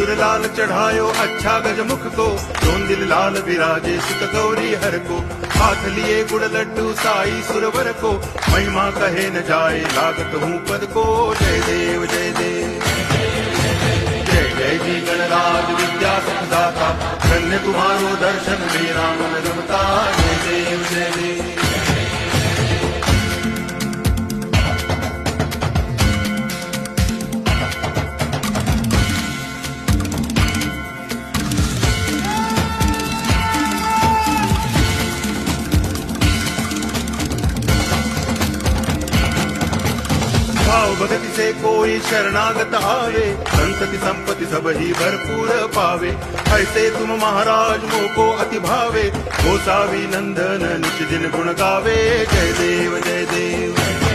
सिंदूर लाल चढ़ायो अच्छा गजमुख को, दोन दिल लाल विराजे सुत गौरी हर को, हाथ लिए गुड़ लड्डू साई सुरवर को, महिमा कहे न जाए लागत हूँ पद को। जय देव जय देव जय जय जी गणराज विद्या सुखदाता, धन्य तुम्हारो दर्शन मेरा मन रमता। जय देव जय देव भाव भगति से कोई शरणागत आवे, संतति संपत्ति सब ही भरपूर पावे। ऐसे तुम महाराज मोको अति भावे, गोसावी नंदन नित्य दिन गुण गावे। जय देव जय देव